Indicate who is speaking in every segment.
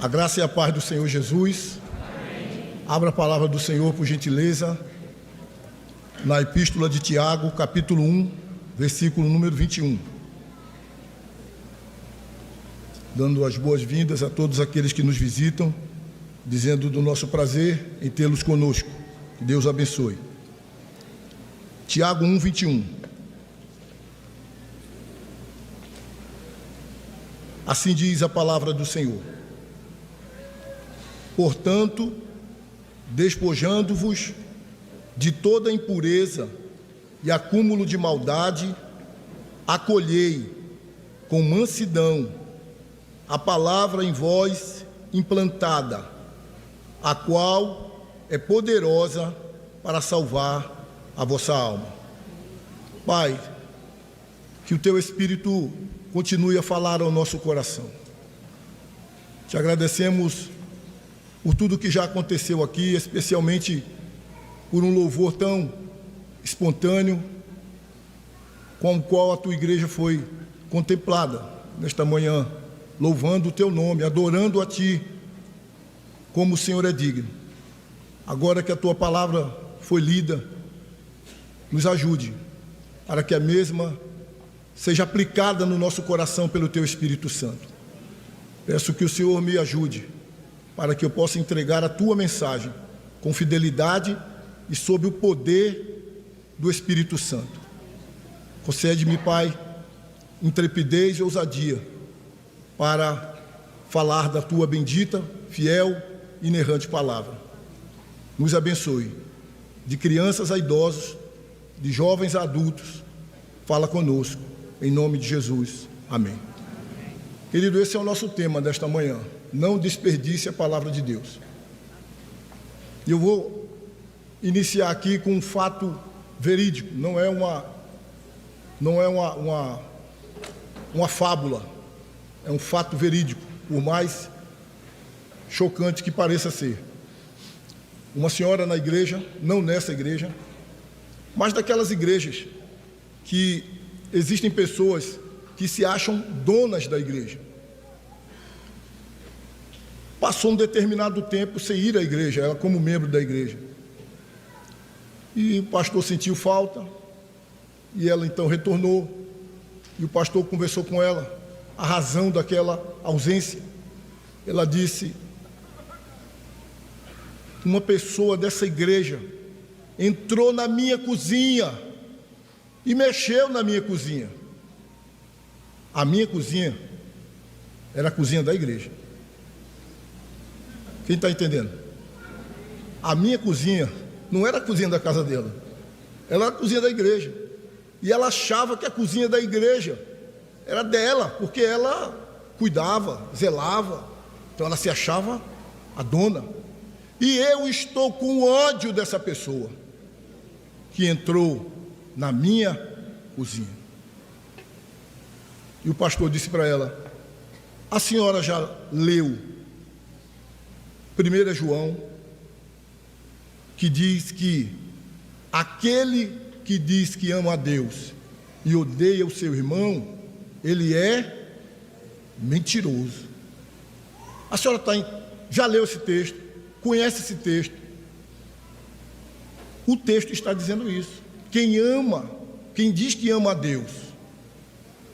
Speaker 1: A graça e a paz do Senhor Jesus. Amém. Abra a palavra do Senhor, por gentileza, na Epístola de Tiago, capítulo 1, versículo número 21. Dando as boas-vindas a todos aqueles que nos visitam, dizendo do nosso prazer em tê-los conosco. Que Deus abençoe. Tiago 1, 21. Assim diz a palavra do Senhor. Portanto, despojando-vos de toda impureza e acúmulo de maldade, acolhei com mansidão a palavra em vós implantada, a qual é poderosa para salvar a vossa alma. Pai, que o Teu Espírito continue a falar ao nosso coração. Te agradecemos por tudo que já aconteceu aqui, especialmente por um louvor tão espontâneo, com o qual a Tua igreja foi contemplada nesta manhã, louvando o Teu nome, adorando a Ti, como o Senhor é digno. Agora que a Tua palavra foi lida, nos ajude, para que a mesma seja aplicada no nosso coração pelo Teu Espírito Santo. Peço que o Senhor me ajude, para que eu possa entregar a Tua mensagem com fidelidade e sob o poder do Espírito Santo. Concede-me, Pai, intrepidez e ousadia para falar da Tua bendita, fiel e inerrante palavra. Nos abençoe, de crianças a idosos, de jovens a adultos. Fala conosco, em nome de Jesus. Amém. Querido, esse é o nosso tema desta manhã. Não desperdice a palavra de Deus. E eu vou iniciar aqui com um fato verídico, não é uma fábula, é um fato verídico, por mais chocante que pareça ser. Uma senhora na igreja, não nessa igreja, mas daquelas igrejas que existem pessoas que se acham donas da igreja. Passou um determinado tempo sem ir à igreja, ela como membro da igreja. E o pastor sentiu falta, e ela então retornou, e o pastor conversou com ela, a razão daquela ausência. Ela disse: uma pessoa dessa igreja entrou na minha cozinha e mexeu na minha cozinha. A minha cozinha era a cozinha da igreja. Quem está entendendo? A minha cozinha não era a cozinha da casa dela, ela era a cozinha da igreja. E ela achava que a cozinha da igreja era dela, porque ela cuidava, zelava. Então ela se achava a dona. E eu estou com ódio dessa pessoa que entrou na minha cozinha. E o pastor disse para ela: a senhora já leu 1 João, que diz que aquele que diz que ama a Deus e odeia o seu irmão, ele é mentiroso. A senhora já leu esse texto, conhece esse texto. O texto está dizendo isso. Quem diz que ama a Deus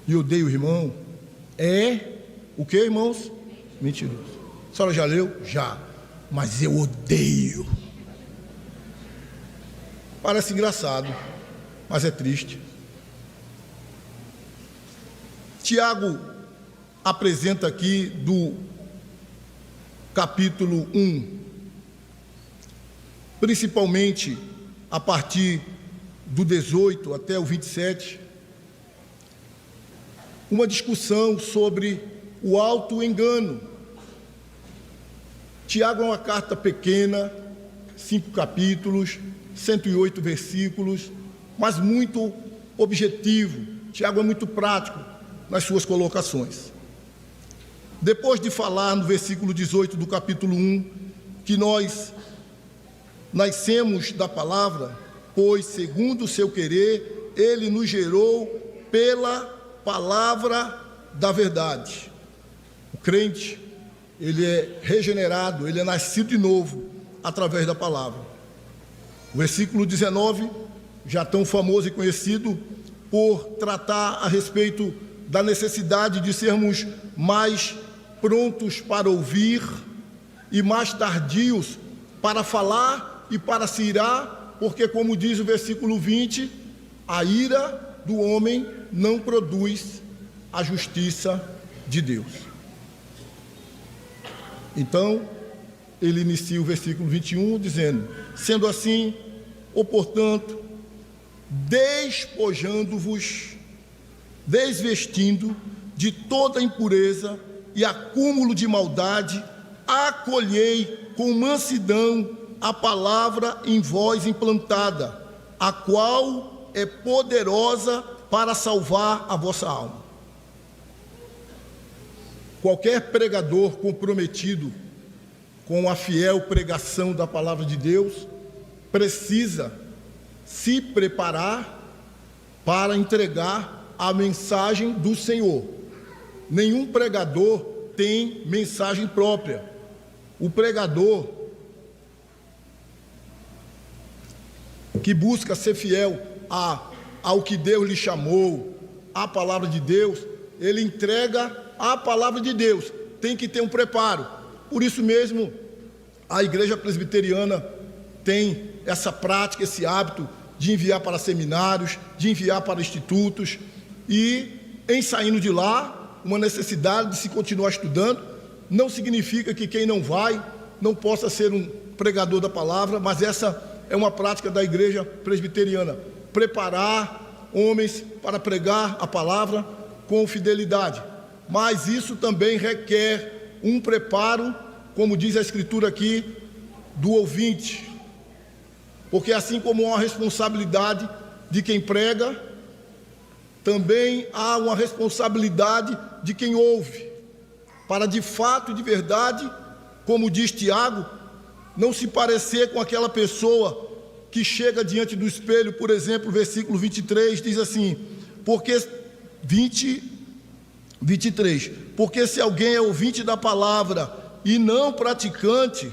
Speaker 1: e odeia o irmão, é o que, irmãos? Mentiroso. A senhora já leu? Já. Mas eu odeio. Parece engraçado, mas é triste. Tiago apresenta aqui do capítulo 1, principalmente a partir do 18 até o 27, uma discussão sobre o auto-engano. Tiago é uma carta pequena, 5 capítulos, 108 versículos, mas muito objetivo. Tiago é muito prático nas suas colocações. Depois de falar no versículo 18 do capítulo 1, que nós nascemos da palavra, pois segundo o seu querer, ele nos gerou pela palavra da verdade. O crente ele é regenerado, ele é nascido de novo através da palavra. O versículo 19, já tão famoso e conhecido por tratar a respeito da necessidade de sermos mais prontos para ouvir e mais tardios para falar e para se irar, porque, como diz o versículo 20, a ira do homem não produz a justiça de Deus. Então, ele inicia o versículo 21 dizendo: sendo assim, ou portanto, despojando-vos, desvestindo de toda impureza e acúmulo de maldade, acolhei com mansidão a palavra em vós implantada, a qual é poderosa para salvar a vossa alma. Qualquer pregador comprometido com a fiel pregação da palavra de Deus precisa se preparar para entregar a mensagem do Senhor. Nenhum pregador tem mensagem própria. O pregador que busca ser fiel ao que Deus lhe chamou, à palavra de Deus, ele entrega a palavra de Deus, tem que ter um preparo. Por isso mesmo, a Igreja Presbiteriana tem essa prática, esse hábito de enviar para seminários, de enviar para institutos, e em saindo de lá, uma necessidade de se continuar estudando. Não significa que quem não vai não possa ser um pregador da palavra, mas essa é uma prática da Igreja Presbiteriana: preparar homens para pregar a palavra com fidelidade. Mas isso também requer um preparo, como diz a Escritura aqui, do ouvinte. Porque assim como há uma responsabilidade de quem prega, também há uma responsabilidade de quem ouve, para de fato e de verdade, como diz Tiago, não se parecer com aquela pessoa que chega diante do espelho. Por exemplo, o versículo 23 diz assim, porque 23, porque se alguém é ouvinte da palavra e não praticante,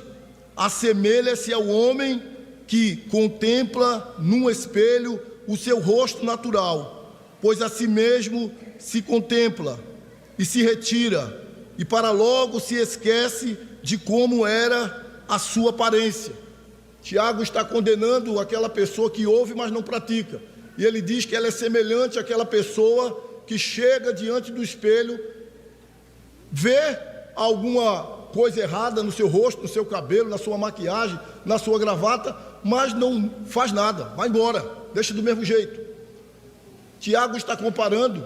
Speaker 1: assemelha-se ao homem que contempla num espelho o seu rosto natural, pois a si mesmo se contempla e se retira, e para logo se esquece de como era a sua aparência. Tiago está condenando aquela pessoa que ouve, mas não pratica, e ele diz que ela é semelhante àquela pessoa que chega diante do espelho, vê alguma coisa errada no seu rosto, no seu cabelo, na sua maquiagem, na sua gravata, mas não faz nada, vai embora, deixa do mesmo jeito. Tiago está comparando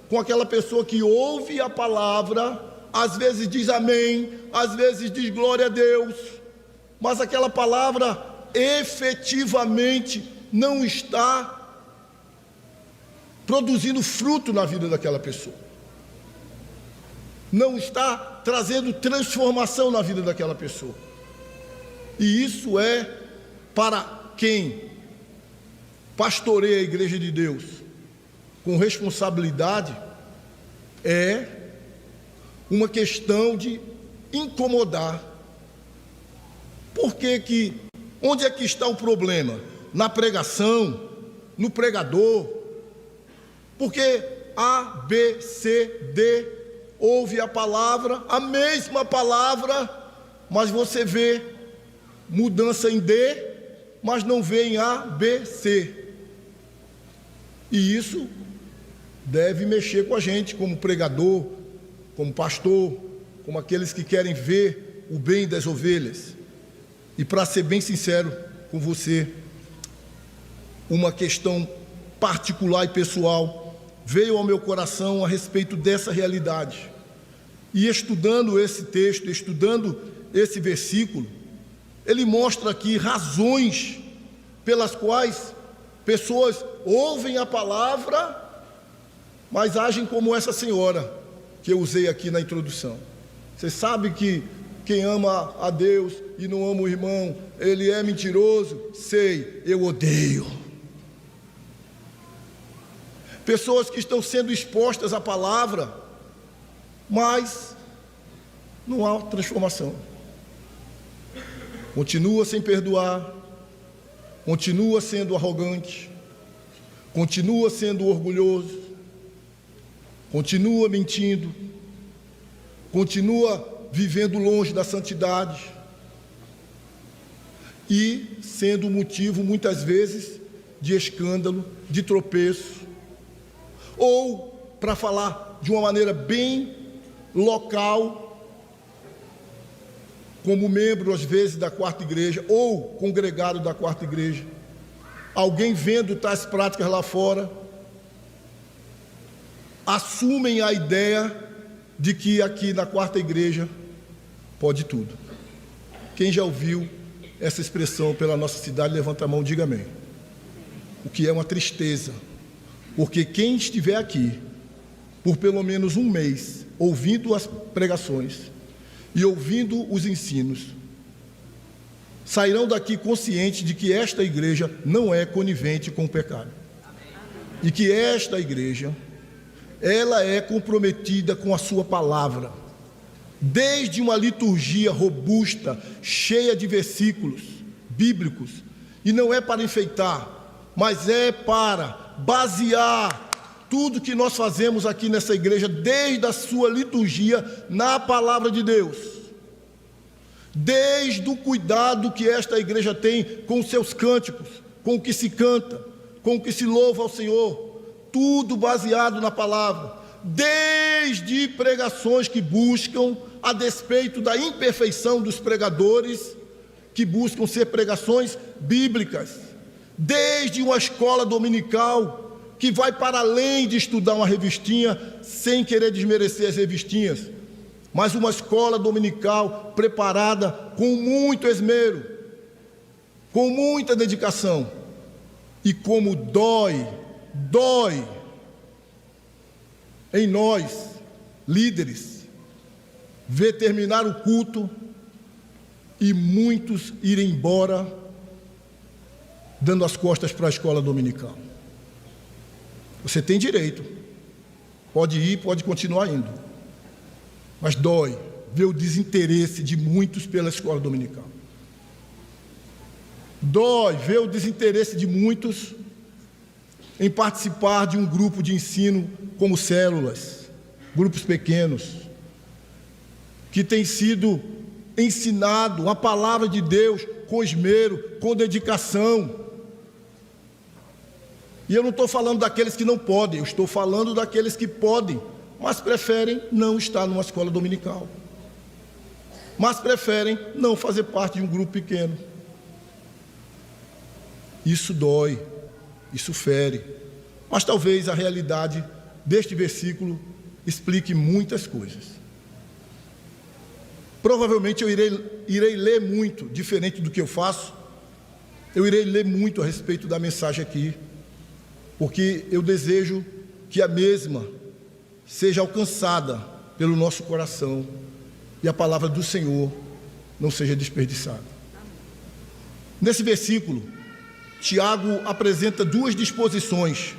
Speaker 1: com aquela pessoa que ouve a palavra, às vezes diz amém, às vezes diz glória a Deus, mas aquela palavra efetivamente não está produzindo fruto na vida daquela pessoa, não está trazendo transformação na vida daquela pessoa. E isso é para quem pastoreia a igreja de Deus com responsabilidade, é uma questão de incomodar. Onde é que está o problema? Na pregação, no pregador? Porque A, B, C, D, ouve a palavra, a mesma palavra, mas você vê mudança em D, mas não vê em A, B, C. E isso deve mexer com a gente, como pregador, como pastor, como aqueles que querem ver o bem das ovelhas. E para ser bem sincero com você, uma questão particular e pessoal veio ao meu coração a respeito dessa realidade. E estudando esse texto, estudando esse versículo, ele mostra aqui razões pelas quais pessoas ouvem a palavra, mas agem como essa senhora que eu usei aqui na introdução. Você sabe que quem ama a Deus e não ama o irmão, ele é mentiroso? Sei, eu odeio. Pessoas que estão sendo expostas à palavra, mas não há transformação. Continua sem perdoar, continua sendo arrogante, continua sendo orgulhoso, continua mentindo, continua vivendo longe da santidade e sendo motivo, muitas vezes, de escândalo, de tropeço, ou, para falar de uma maneira bem local, como membro, às vezes, da quarta igreja, ou congregado da quarta igreja, alguém vendo tais práticas lá fora, assumem a ideia de que aqui na quarta igreja pode tudo. Quem já ouviu essa expressão pela nossa cidade, levanta a mão e diga amém. O que é uma tristeza, porque quem estiver aqui por pelo menos um mês, ouvindo as pregações e ouvindo os ensinos, sairão daqui conscientes de que esta igreja não é conivente com o pecado. E que esta igreja, ela é comprometida com a sua palavra, desde uma liturgia robusta, cheia de versículos bíblicos, e não é para enfeitar, mas é para basear tudo que nós fazemos aqui nessa igreja, desde a sua liturgia, na palavra de Deus, desde o cuidado que esta igreja tem com os seus cânticos, com o que se canta, com o que se louva ao Senhor, tudo baseado na palavra, desde pregações que buscam, a despeito da imperfeição dos pregadores, que buscam ser pregações bíblicas, desde uma escola dominical que vai para além de estudar uma revistinha, sem querer desmerecer as revistinhas, mas uma escola dominical preparada com muito esmero, com muita dedicação, e como dói em nós, líderes, ver terminar o culto e muitos irem embora, dando as costas para a escola dominical. Você tem direito, pode ir, pode continuar indo, mas dói ver o desinteresse de muitos pela escola dominical. Dói ver o desinteresse de muitos em participar de um grupo de ensino como células, grupos pequenos, que tem sido ensinado a palavra de Deus com esmero, com dedicação. E eu não estou falando daqueles que não podem, eu estou falando daqueles que podem, mas preferem não estar numa escola dominical, mas preferem não fazer parte de um grupo pequeno. Isso dói, isso fere, mas talvez a realidade deste versículo explique muitas coisas. Provavelmente eu irei ler muito, diferente do que eu faço, eu irei ler muito a respeito da mensagem aqui, porque eu desejo que a mesma seja alcançada pelo nosso coração e a palavra do Senhor não seja desperdiçada. Nesse versículo, Tiago apresenta duas disposições.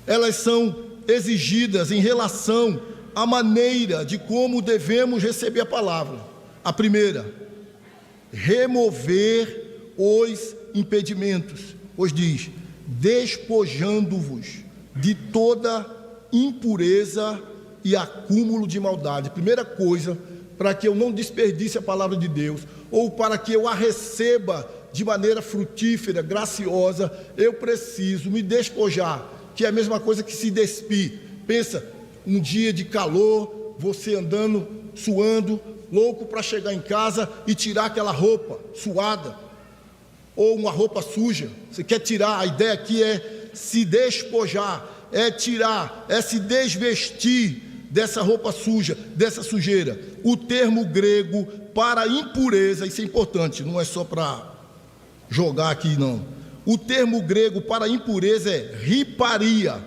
Speaker 1: Elas são exigidas em relação à maneira de como devemos receber a palavra. A primeira, remover os impedimentos, pois diz: despojando-vos de toda impureza e acúmulo de maldade. Primeira coisa, para que eu não desperdice a palavra de Deus, ou para que eu a receba de maneira frutífera, graciosa, eu preciso me despojar, que é a mesma coisa que se despir. Pensa, um dia de calor, você andando, suando, louco para chegar em casa e tirar aquela roupa suada, ou uma roupa suja. Você quer tirar, a ideia aqui é se despojar, é tirar, é se desvestir dessa roupa suja, dessa sujeira. O termo grego para impureza, isso é importante, não é só para jogar aqui não. O termo grego para impureza é riparia.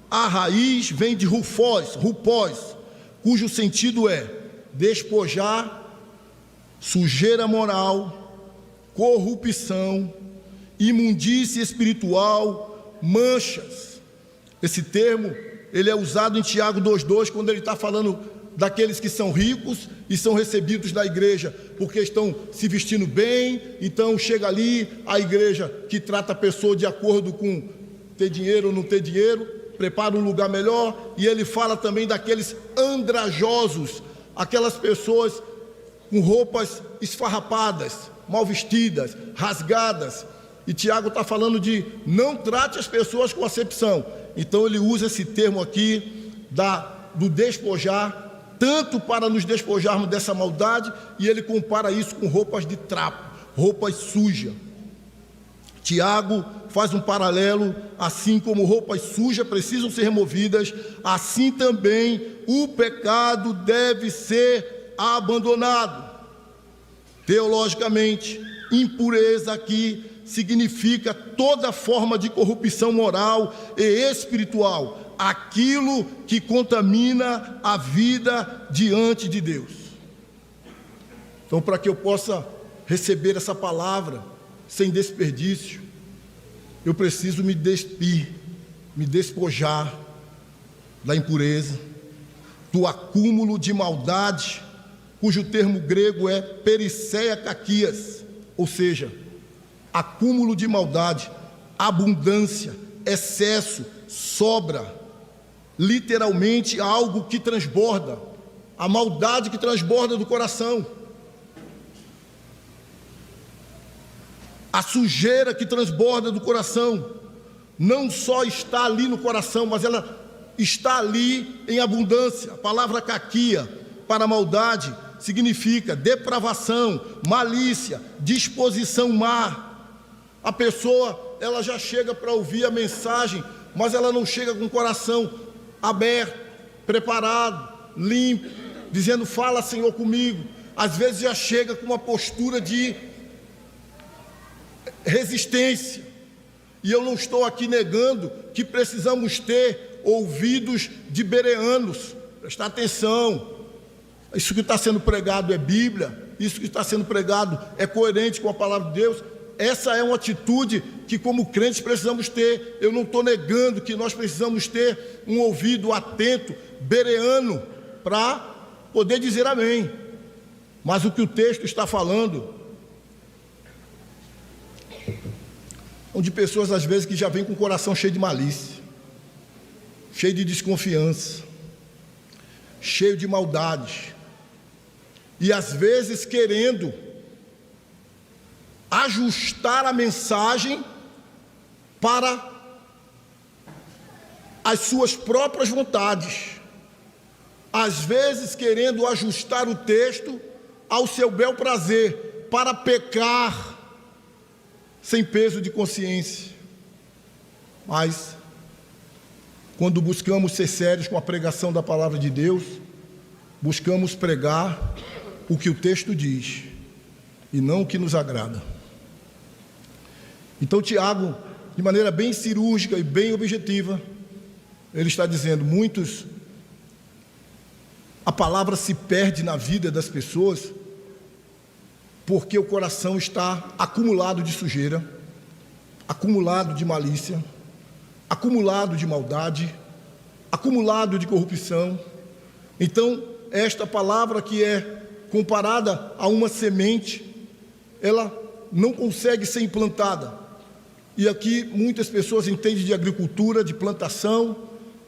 Speaker 1: A raiz vem de rupós, cujo sentido é despojar, sujeira moral, corrupção, imundície espiritual, manchas. Esse termo, ele é usado em Tiago 2,2, quando ele está falando daqueles que são ricos e são recebidos na igreja porque estão se vestindo bem. Então chega ali a igreja que trata a pessoa de acordo com ter dinheiro ou não ter dinheiro, prepara um lugar melhor. E ele fala também daqueles andrajosos, aquelas pessoas com roupas esfarrapadas, mal vestidas, rasgadas. E Tiago está falando de não trate as pessoas com acepção. Então ele usa esse termo aqui do despojar, tanto para nos despojarmos dessa maldade, e ele compara isso com roupas de trapo, roupas sujas. Tiago faz um paralelo: assim como roupas sujas precisam ser removidas, assim também o pecado deve ser abandonado. Teologicamente, impureza aqui significa toda forma de corrupção moral e espiritual, aquilo que contamina a vida diante de Deus. Então, para que eu possa receber essa palavra sem desperdício, eu preciso me despir, me despojar da impureza, do acúmulo de maldade, cujo termo grego é periseia kakias, ou seja, acúmulo de maldade, abundância, excesso, sobra, literalmente algo que transborda, a maldade que transborda do coração, a sujeira que transborda do coração, não só está ali no coração, mas ela está ali em abundância. A palavra kakia para maldade significa depravação, malícia, disposição má. A pessoa, ela já chega para ouvir a mensagem, mas ela não chega com o coração aberto, preparado, limpo, dizendo: fala, Senhor, comigo. Às vezes já chega com uma postura de resistência. E eu não estou aqui negando que precisamos ter ouvidos de bereanos. Prestar atenção, isso que está sendo pregado é Bíblia, isso que está sendo pregado é coerente com a palavra de Deus. Essa é uma atitude que, como crentes, precisamos ter. Eu não estou negando que nós precisamos ter um ouvido atento, bereano, para poder dizer amém. Mas o que o texto está falando são de pessoas, às vezes, que já vêm com o coração cheio de malícia, cheio de desconfiança, cheio de maldade, e às vezes querendo ajustar a mensagem para as suas próprias vontades, às vezes querendo ajustar o texto ao seu bel prazer, para pecar sem peso de consciência. Mas quando buscamos ser sérios com a pregação da palavra de Deus, buscamos pregar o que o texto diz e não o que nos agrada. Então Tiago, de maneira bem cirúrgica e bem objetiva, ele está dizendo: a palavra se perde na vida das pessoas porque o coração está acumulado de sujeira, acumulado de malícia, acumulado de maldade, acumulado de corrupção. Então, esta palavra, que é comparada a uma semente, ela não consegue ser implantada. E aqui muitas pessoas entendem de agricultura, de plantação,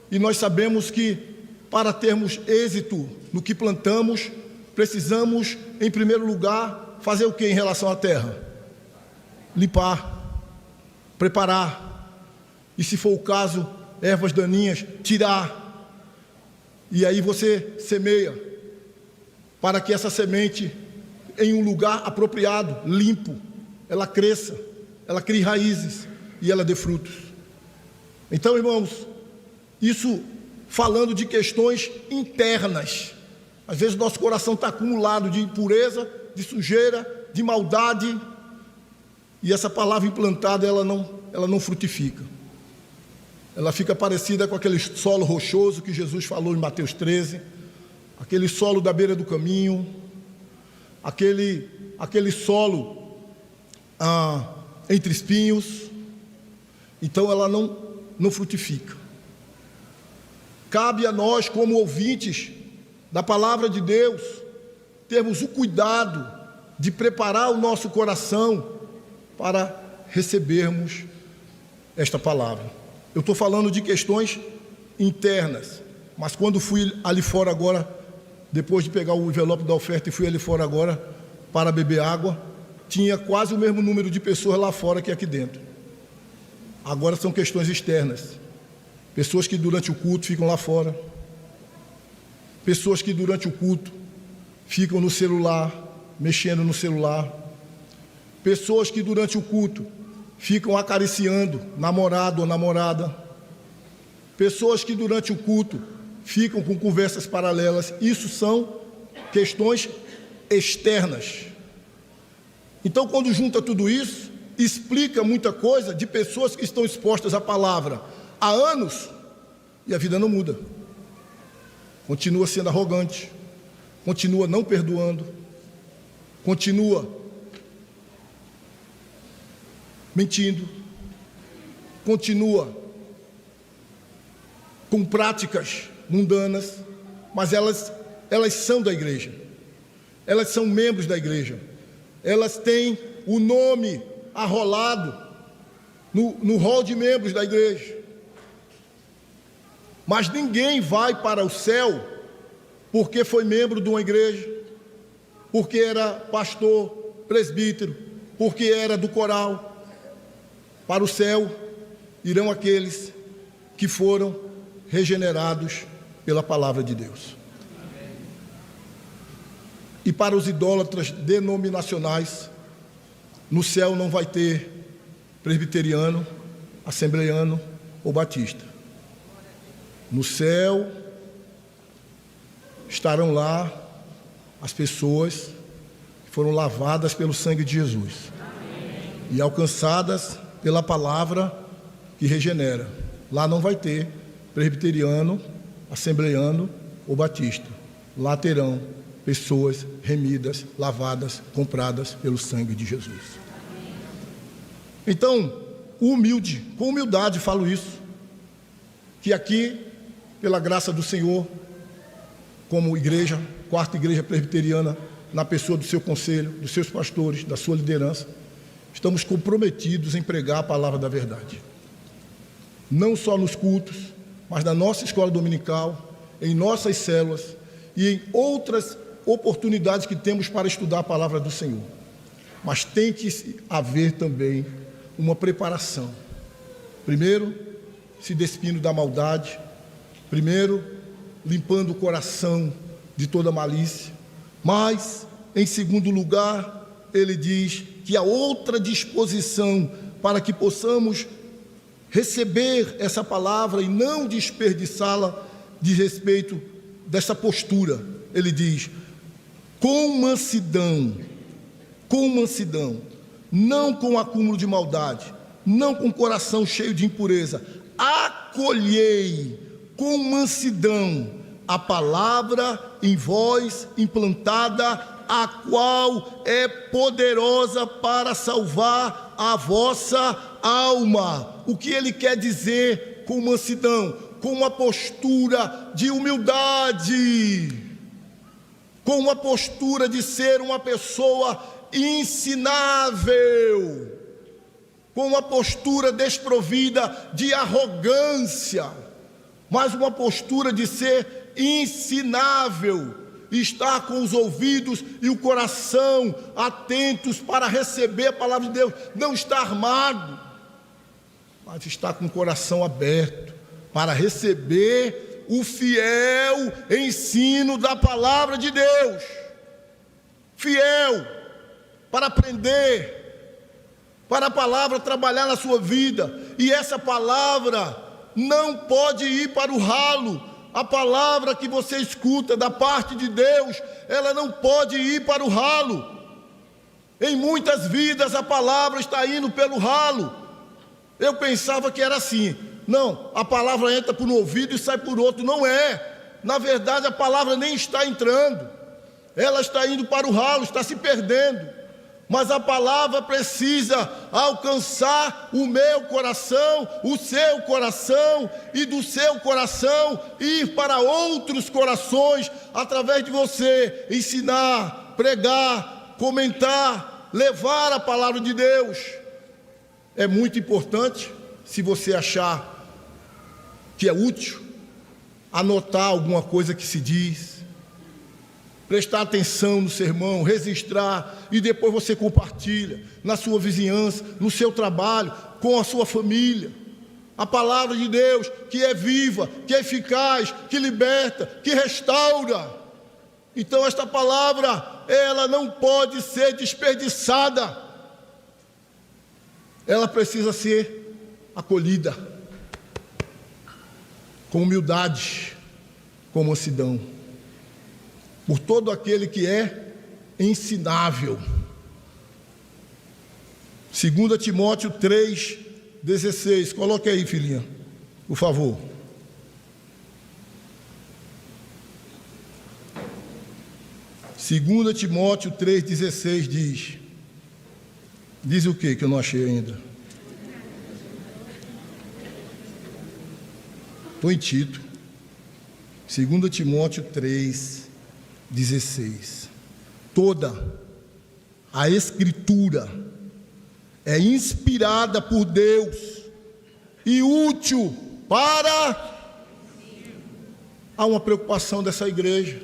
Speaker 1: e nós sabemos que para termos êxito no que plantamos, precisamos, em primeiro lugar, fazer o que em relação à terra? Limpar, preparar, e se for o caso, ervas daninhas, tirar. E aí você semeia, para que essa semente, em um lugar apropriado, limpo, ela cresça, ela crie raízes e ela dê frutos. Então, irmãos, isso falando de questões internas. Às vezes o nosso coração está acumulado de impureza, de sujeira, de maldade, e essa palavra implantada, ela não frutifica. Ela fica parecida com aquele solo rochoso que Jesus falou em Mateus 13, aquele solo da beira do caminho, aquele solo entre espinhos. Então ela não frutifica. Cabe a nós, como ouvintes, da palavra de Deus, termos o cuidado de preparar o nosso coração para recebermos esta palavra. Eu estou falando de questões internas, mas quando fui ali fora agora, depois de pegar o envelope da oferta e fui ali fora agora para beber água, tinha quase o mesmo número de pessoas lá fora que aqui dentro. Agora são questões externas. Pessoas que durante o culto ficam lá fora. Pessoas que durante o culto ficam no celular, mexendo no celular. Pessoas que durante o culto ficam acariciando namorado ou namorada. Pessoas que durante o culto ficam com conversas paralelas. Isso são questões externas. Então, quando junta tudo isso, explica muita coisa de pessoas que estão expostas à palavra há anos e a vida não muda. Continua sendo arrogante, continua não perdoando, continua mentindo, continua com práticas mundanas, mas elas são da igreja, elas são membros da igreja, elas têm o nome arrolado no rol de membros da igreja. Mas ninguém vai para o céu porque foi membro de uma igreja, porque era pastor, presbítero, porque era do coral. Para o céu irão aqueles que foram regenerados pela palavra de Deus. E para os idólatras denominacionais, no céu não vai ter presbiteriano, assembleiano ou batista. No céu estarão lá as pessoas que foram lavadas pelo sangue de Jesus e alcançadas pela palavra que regenera. Lá não vai ter presbiteriano, assembleiano ou batista. Lá terão pessoas remidas, lavadas, compradas pelo sangue de Jesus. Então, com humildade falo isso, que aqui, pela graça do Senhor, como igreja, quarta igreja presbiteriana, na pessoa do seu conselho, dos seus pastores, da sua liderança, estamos comprometidos em pregar a palavra da verdade. Não só nos cultos, mas na nossa escola dominical, em nossas células e em outras oportunidades que temos para estudar a palavra do Senhor. Mas tem que haver também uma preparação. Primeiro, se despindo da maldade. Primeiro, limpando o coração de toda malícia. Mas, em segundo lugar, ele diz que há outra disposição para que possamos receber essa palavra e não desperdiçá-la de respeito dessa postura. Ele diz, com mansidão, não com acúmulo de maldade, não com coração cheio de impureza, acolhei com mansidão a palavra em vós implantada, a qual é poderosa para salvar a vossa alma. O que ele quer dizer com mansidão? Com uma postura de humildade, com uma postura de ser uma pessoa ensinável, com uma postura desprovida de arrogância, mas uma postura de ser ensinável, estar com os ouvidos e o coração atentos para receber a palavra de Deus, não estar armado, mas estar com o coração aberto para receber o fiel ensino da palavra de Deus, fiel para aprender, para a palavra trabalhar na sua vida, e essa palavra não pode ir para o ralo. A palavra que você escuta da parte de Deus, ela não pode ir para o ralo. Em muitas vidas a palavra está indo pelo ralo. Eu pensava que era assim. Não, a palavra entra por um ouvido e sai por outro. Não é. Na verdade, a palavra nem está entrando. Ela está indo para o ralo, está se perdendo. mas a palavra precisa alcançar o meu coração, o seu coração, e do seu coração ir para outros corações, através de você ensinar, pregar, comentar, levar a palavra de Deus. É muito importante, se você achar que é útil, anotar alguma coisa que se diz, prestar atenção no sermão, registrar, e depois você compartilha na sua vizinhança, no seu trabalho, com a sua família. A palavra de Deus, que é viva, que é eficaz, que liberta, que restaura. Então esta palavra, ela não pode ser desperdiçada. Ela precisa ser acolhida com humildade, com mansidão, por todo aquele que é ensinável. 2 Timóteo 3,16. Coloque aí, filhinha, por favor. Segunda Timóteo 3,16 diz o que eu não achei ainda? Estou em Tito. 2 Timóteo 3,16. Toda a Escritura é inspirada por Deus e útil para... Há uma preocupação dessa igreja.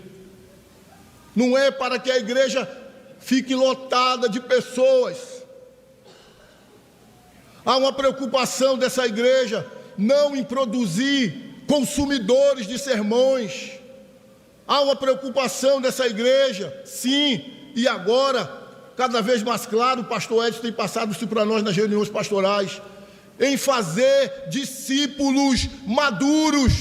Speaker 1: Não é para que a igreja fique lotada de pessoas. Há uma preocupação dessa igreja não em produzir consumidores de sermões. Há uma preocupação dessa igreja, sim, e agora, cada vez mais claro, o pastor Edson tem passado isso para nós nas reuniões pastorais, em fazer discípulos maduros.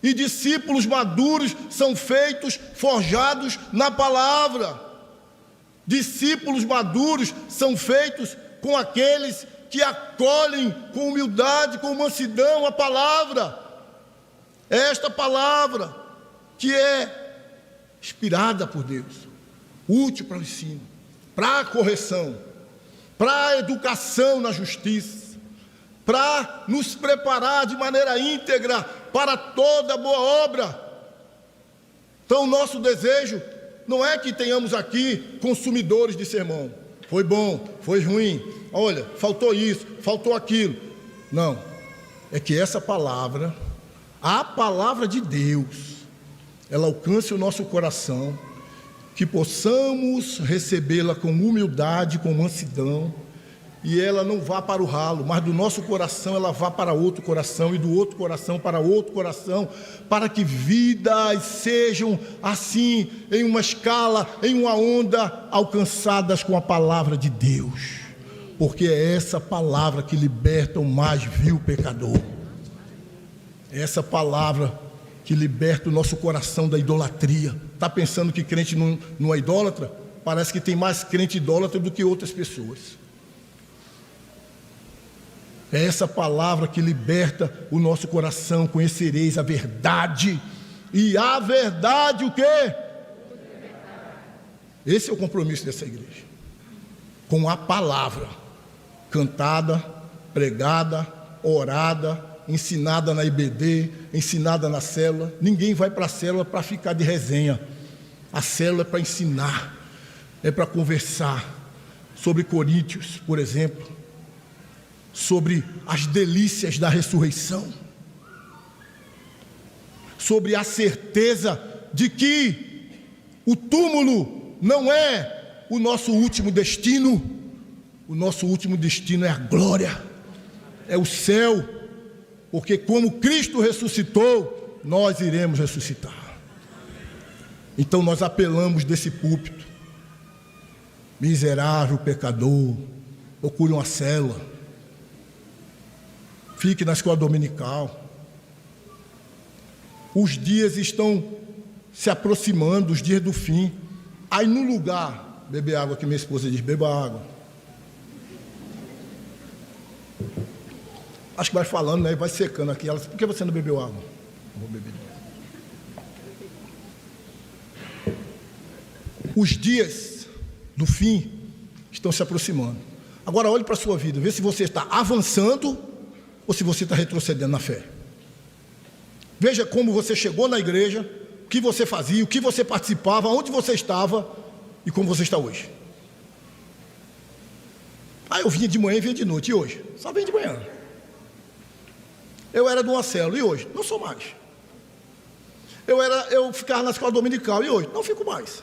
Speaker 1: E discípulos maduros são feitos, forjados na palavra. Discípulos maduros são feitos com aqueles que acolhem com humildade, com mansidão a palavra. Esta palavra que é inspirada por Deus, útil para o ensino, para a correção, para a educação na justiça, para nos preparar de maneira íntegra para toda boa obra. Então, nosso desejo não é que tenhamos aqui consumidores de sermão. Foi bom, foi ruim, olha, faltou isso, faltou aquilo. Não, é que essa palavra, a palavra de Deus, ela alcance o nosso coração, que possamos recebê-la com humildade, com mansidão, e ela não vá para o ralo, mas do nosso coração ela vá para outro coração, e do outro coração para outro coração, para que vidas sejam assim, em uma escala, em uma onda, alcançadas com a palavra de Deus, porque é essa palavra que liberta o mais vil pecador, é essa palavra que liberta o nosso coração da idolatria. Está pensando que crente não é idólatra? Parece que tem mais crente idólatra do que outras pessoas. É essa palavra que liberta o nosso coração. Conhecereis a verdade, e a verdade o quê? Esse é o compromisso dessa igreja, com a palavra cantada, pregada, orada, ensinada na IBD, ensinada na célula. Ninguém vai para a célula para ficar de resenha. A célula é para ensinar, é para conversar sobre Coríntios, por exemplo, sobre as delícias da ressurreição, sobre a certeza de que o túmulo não é o nosso último destino. O nosso último destino é a glória, é o céu, porque como Cristo ressuscitou, nós iremos ressuscitar. Então nós apelamos desse púlpito: miserável pecador, procure uma célula, fique na escola dominical. Os dias estão se aproximando, os dias do fim. Aí no lugar, beber água, que minha esposa diz, beba água. Acho que vai falando, né? Vai secando aqui. Ela diz, por que você não bebeu água? Não vou beber. Os dias do fim estão se aproximando. Agora olhe para a sua vida, vê se você está avançando ou se você está retrocedendo na fé. Veja como você chegou na igreja, o que você fazia, o que você participava, onde você estava e como você está hoje. Eu vinha de manhã e vinha de noite, e hoje? Só venho de manhã. Eu era de uma célula, e hoje? Não sou mais. Eu ficava na escola dominical, e hoje? Não fico mais.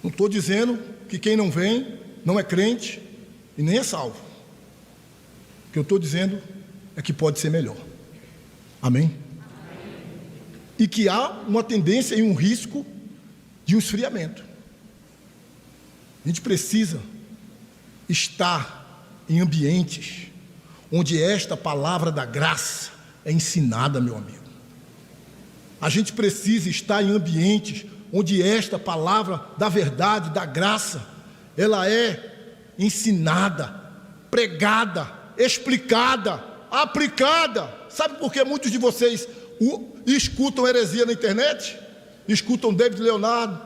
Speaker 1: Não estou dizendo que quem não vem não é crente e nem é salvo. O que eu estou dizendo é que pode ser melhor. Amém? E que há uma tendência e um risco de um esfriamento. A gente precisa estar em ambientes onde esta palavra da graça é ensinada, meu amigo. A gente precisa estar em ambientes onde esta palavra da verdade, da graça, ela é ensinada, pregada, explicada, aplicada. Sabe por que muitos de vocês escutam heresia na internet? Escutam David Leonardo,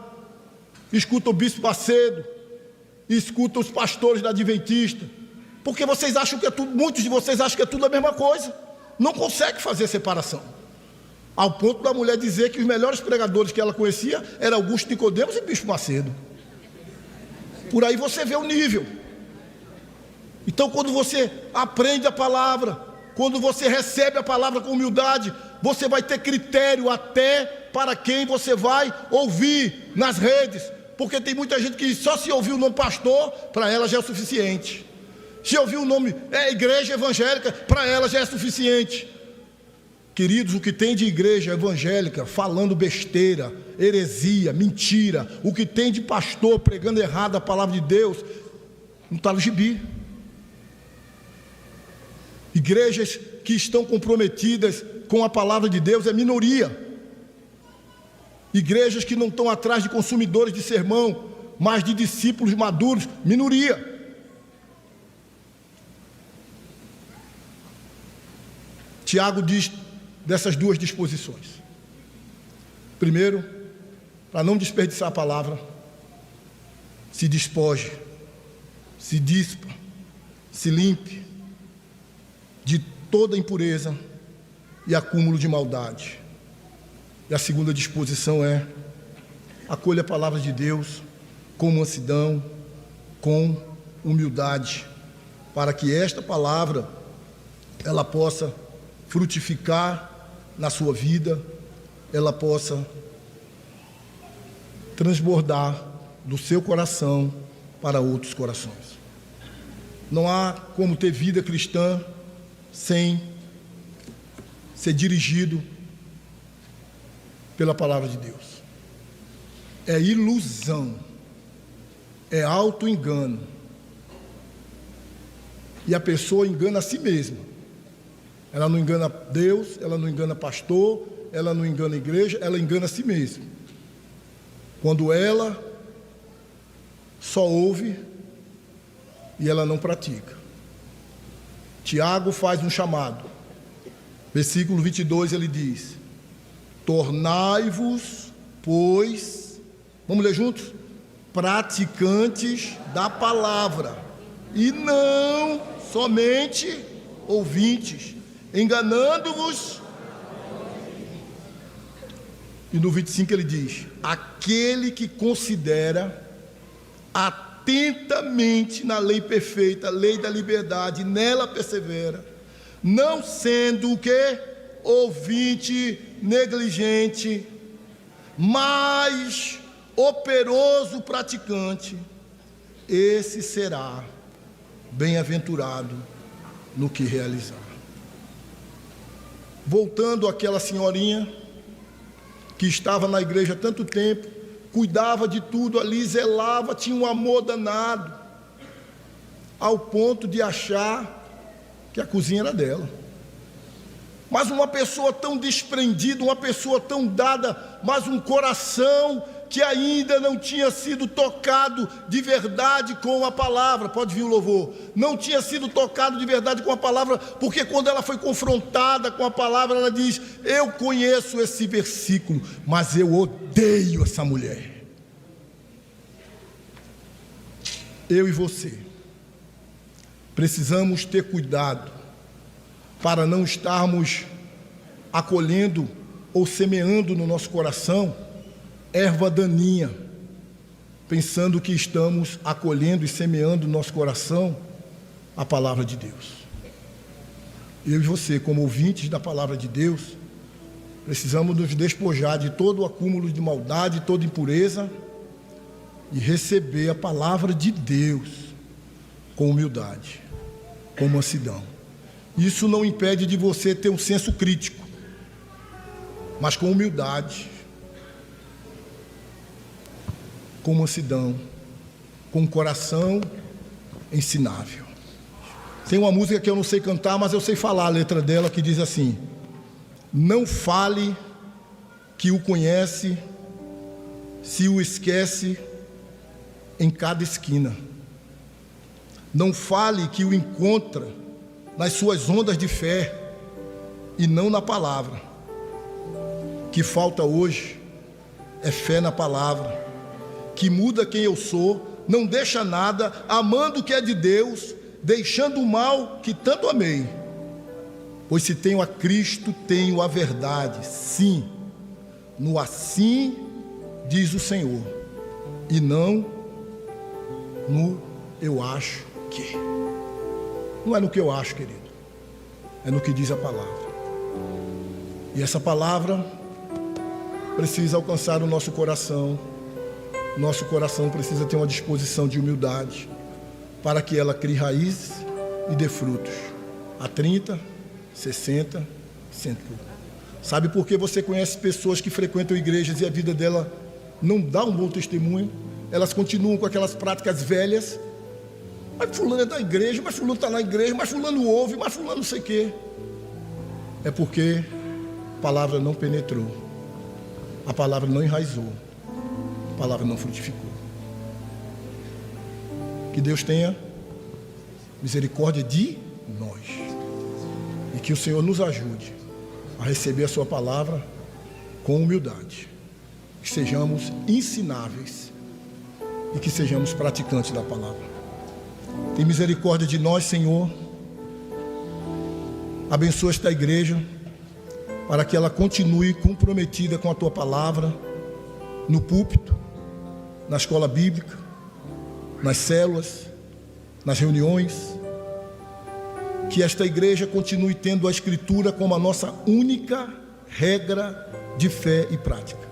Speaker 1: escutam o Bispo Macedo, escutam os pastores da Adventista, porque vocês acham que é tudo, muitos de vocês acham que é tudo a mesma coisa, não conseguem fazer separação, ao ponto da mulher dizer que os melhores pregadores que ela conhecia eram Augusto Nicodemos e Bispo Macedo. Por aí você vê o nível. Então, quando você aprende a palavra, quando você recebe a palavra com humildade, você vai ter critério até para quem você vai ouvir nas redes, porque tem muita gente que só se ouvir o nome pastor, para ela já é o suficiente. Se ouvir o nome igreja evangélica, para ela já é suficiente. Queridos, o que tem de igreja evangélica falando besteira, heresia, mentira, o que tem de pastor pregando errado a palavra de Deus, não está no gibi. Igrejas que estão comprometidas com a palavra de Deus é minoria. Igrejas que não estão atrás de consumidores de sermão, mas de discípulos maduros, minoria. Tiago diz dessas duas disposições. Primeiro, para não desperdiçar a palavra, se despoje, se dispa, se limpe de toda impureza e acúmulo de maldade. E a segunda disposição é: acolha a palavra de Deus com mansidão, com humildade, para que esta palavra ela possa frutificar na sua vida, ela possa transbordar do seu coração para outros corações. Não há como ter vida cristã sem ser dirigido pela palavra de Deus. É ilusão, é auto-engano, e a pessoa engana a si mesma. Ela não engana Deus, ela não engana pastor, ela não engana a igreja, ela engana a si mesma. Quando ela só ouve e ela não pratica. Tiago faz um chamado. Versículo 22 ele diz: tornai-vos, pois, vamos ler juntos? Praticantes da palavra, e não somente ouvintes, enganando-vos. E no 25 ele diz: aquele que considera atentamente na lei perfeita, lei da liberdade, nela persevera, não sendo o que? Ouvinte negligente, mas operoso praticante, esse será bem-aventurado no que realizar. Voltando àquela senhorinha que estava na igreja há tanto tempo, cuidava de tudo ali, zelava, tinha um amor danado, ao ponto de achar que a cozinha era dela. Mas uma pessoa tão desprendida, uma pessoa tão dada, mas um coração que ainda não tinha sido tocado de verdade com a palavra. Pode vir o louvor. Não tinha sido tocado de verdade com a palavra, porque quando ela foi confrontada com a palavra, ela diz: eu conheço esse versículo, mas eu odeio essa mulher. Eu e você precisamos ter cuidado para não estarmos acolhendo ou semeando no nosso coração erva daninha, pensando que estamos acolhendo e semeando no nosso coração a palavra de Deus. Eu e você, como ouvintes da palavra de Deus, precisamos nos despojar de todo o acúmulo de maldade, toda impureza, e receber a palavra de Deus com humildade, com mansidão. Isso não impede de você ter um senso crítico, mas com humildade, com mansidão, com um coração ensinável. Tem uma música que eu não sei cantar, mas eu sei falar a letra dela, que diz assim: não fale que o conhece, se o esquece em cada esquina. Não fale que o encontra nas suas ondas de fé e não na palavra. Que falta hoje é fé na palavra, que muda quem eu sou, não deixa nada, amando o que é de Deus, deixando o mal que tanto amei. Pois se tenho a Cristo, tenho a verdade. Sim, no assim diz o Senhor, e não no eu acho que. Não é no que eu acho, querido, é no que diz a palavra. E essa palavra precisa alcançar o nosso coração. Nosso coração precisa ter uma disposição de humildade, para que ela crie raízes e dê frutos, a 30, 60, 100. Sabe por que você conhece pessoas que frequentam igrejas e a vida dela não dá um bom testemunho? Elas continuam com aquelas práticas velhas. Mas fulano é da igreja, mas fulano está na igreja, mas fulano ouve, mas fulano não sei o quê. É porque a palavra não penetrou, a palavra não enraizou, a palavra não frutificou. Que Deus tenha misericórdia de nós, e que o Senhor nos ajude a receber a sua palavra com humildade, que sejamos ensináveis e que sejamos praticantes da palavra. Tem misericórdia de nós, Senhor. Abençoa esta igreja, para que ela continue comprometida com a tua palavra, no púlpito, na escola bíblica, nas células, nas reuniões. Que esta igreja continue tendo a Escritura como a nossa única regra de fé e prática.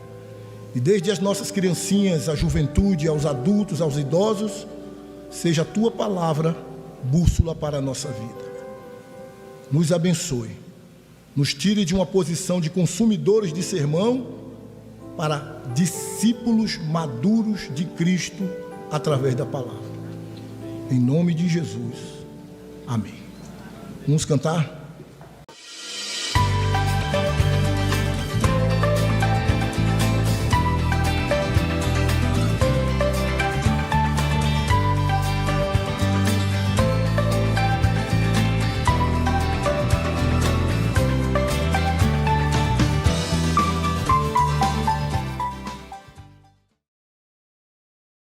Speaker 1: E desde as nossas criancinhas, à juventude, aos adultos, aos idosos, seja a tua palavra bússola para a nossa vida. Nos abençoe, nos tire de uma posição de consumidores de sermão para discípulos maduros de Cristo através da palavra. Em nome de Jesus. Amém. Vamos cantar?